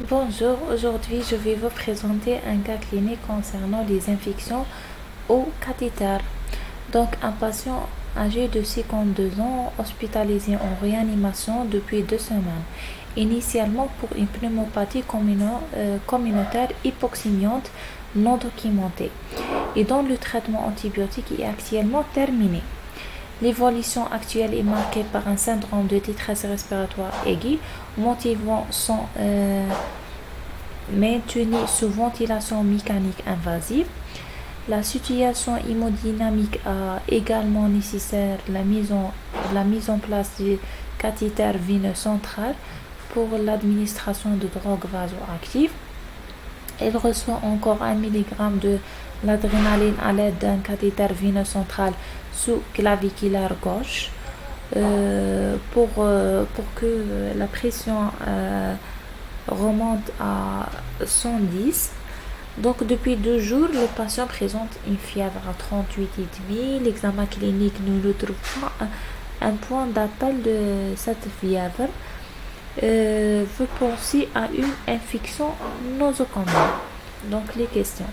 Bonjour, aujourd'hui je vais vous présenter un cas clinique concernant les infections au cathéter. Donc un patient âgé de 52 ans hospitalisé en réanimation depuis 2 semaines, initialement pour une pneumopathie communautaire hypoxémiante non documentée et dont le traitement antibiotique est actuellement terminé. L'évolution actuelle est marquée par un syndrome de détresse respiratoire aiguë, motivant son maintenu sous ventilation mécanique invasive. La situation hémodynamique a également nécessaire la mise en place du cathéter veineux central pour l'administration de drogues vasoactives. Elle reçoit encore 1 mg de l'adrénaline à l'aide d'un cathéter veineux central sous-claviculaire gauche pour que la pression remonte à 110. Donc depuis 2 jours, le patient présente une fièvre à 38,5. L'examen clinique ne retrouve pas un point d'appel de cette fièvre. Vous pensez à une infection nosocomiale. Donc les questions.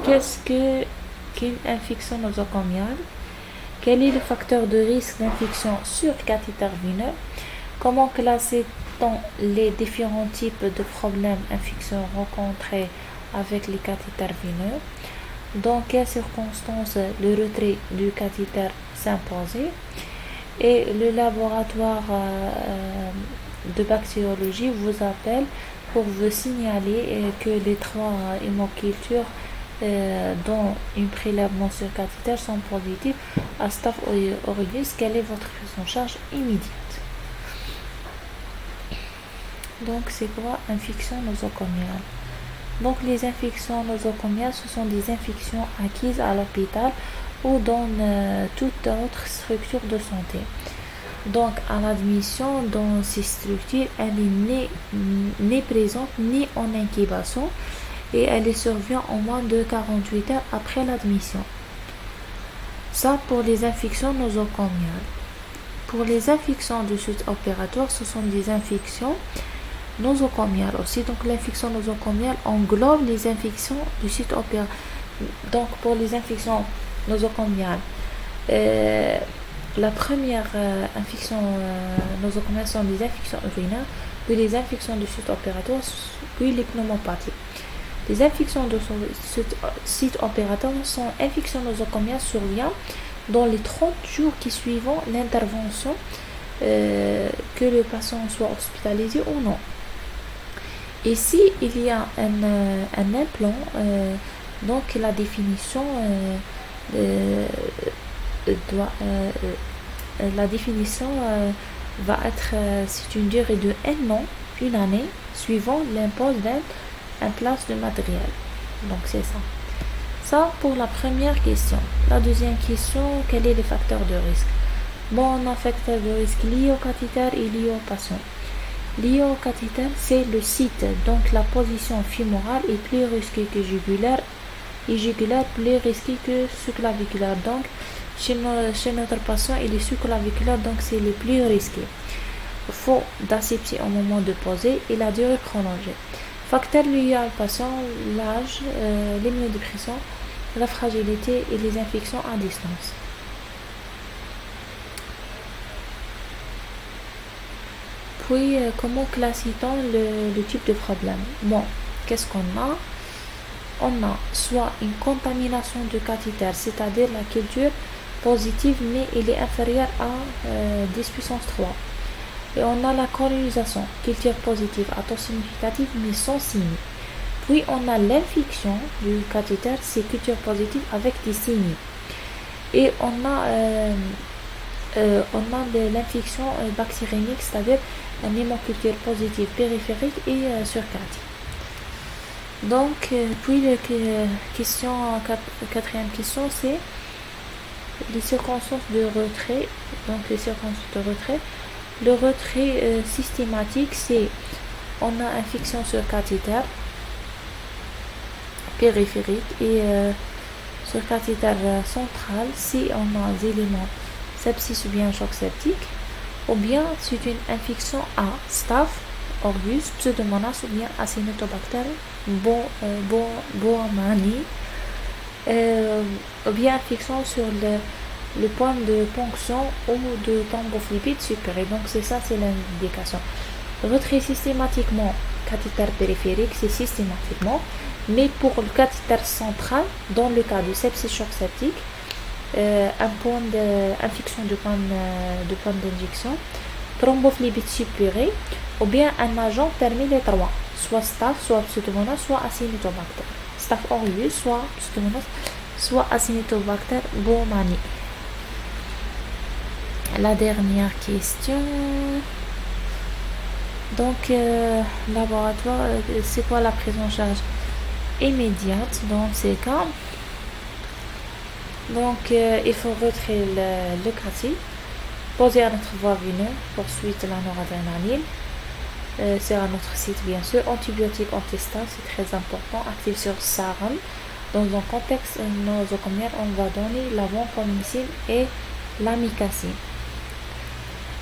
Qu'est-ce qu'une infection nosocomiale? Quel est le facteur de risque d'infection sur cathéter veineux? Comment classer-t-on les différents types de problèmes infectieux rencontrés avec les cathéters veineux? Dans quelles circonstances le retrait du cathéter s'imposait? Et le laboratoire de bactériologie vous appelle pour vous signaler que les 3 hémocultures dont un prélèvement sur cathéter sont positifs à Staph aureus. Quelle est votre prise en charge immédiate? Donc c'est quoi infection nosocomiale? Donc les infections nosocomiales, ce sont des infections acquises à l'hôpital ou dans toute autre structure de santé. Donc à l'admission dans ces structures, elle n'est ni présente ni en incubation et elle survient en moins de 48 heures après l'admission. Ça pour les infections nosocomiales. Pour les infections du site opératoire, ce sont des infections nosocomiales aussi. Donc l'infection nosocomiale englobe les infections du site opératoire. Donc pour les infections nosocomiales, la première infection nosocomiale sont les infections urinaires, puis les infections du site opératoire, puis les pneumopathies. Les infections de ce site opératoire sont infections nosocomiales survient dans les 30 jours qui suivent l'intervention, que le patient soit hospitalisé ou non. Ici, il y a un implant, donc la définition va être, c'est une durée de 1 an, une année, suivant l'impose d'un place de matériel. Donc c'est ça. Ça pour la première question. La deuxième question, quel est le facteur de risque? Bon, on a facteur de risque lié au cathéter et lié au patient. Lié au cathéter, c'est le site, donc la position fémorale est plus risquée que jugulaire et jugulaire plus risquée que sous-claviculaire. Donc chez notre patient, il est sous-claviculaire, donc c'est le plus risqué. Faut d'asepsie au moment de poser et la durée prolongée. Facteurs liés au patient, l'âge, l'immunodépression, la fragilité et les infections à distance. Puis, comment classe-t-on le type de problème? Bon, qu'est-ce qu'on a? On a soit une contamination du cathéter, c'est-à-dire la culture positive, mais il est inférieur à 10 puissance 3. Et on a la colonisation, culture positive à taux significatif, mais sans signe. Puis on a l'infection du cathéter, c'est culture positive avec des signes. Et on a l'infection bactérienne, c'est-à-dire une hémoculture positive périphérique et surcate. Donc, puis quatrième question, c'est les circonstances de retrait. Donc, les circonstances de retrait. Le retrait systématique, c'est on a infection sur cathéter périphérique et sur cathéter central si on a des éléments sepsis ou bien choc septique, ou bien c'est une infection à Staph aureus, Pseudomonas ou bien Acinetobacter baumannii, ou bien infection sur le point de ponction ou de thrombophlébites supérieure. Donc c'est ça, c'est l'indication. Retrait systématiquement cathéter périphérique, c'est systématiquement, mais pour le cathéter central, dans le cas de sepsis choc septique, un point d'infection du point d'injection, thrombophlébites suppurés, ou bien un agent parmi les trois, soit Staph, soit Pseudomonas, soit Acinetobacter. Staph aureus, soit Pseudomonas, soit Acinetobacter baumannii. La dernière question. Donc, laboratoire, c'est quoi la prise en charge immédiate dans ces cas? Donc, il faut retirer le cathé, poser à notre voie veineuse, poursuite la noradrénaline. C'est à notre site, bien sûr. Antibiotiques anti-staph, c'est très important, actif sur sarin. Dans un contexte nosocomial, on va donner la vancomycine et l'amicacine.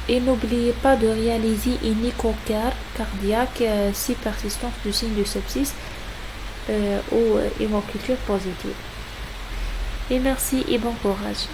Et n'oubliez pas de réaliser une échocardiographe cardiaque si persistance du signe de sepsis ou hémoculture positive. Et merci et bon courage.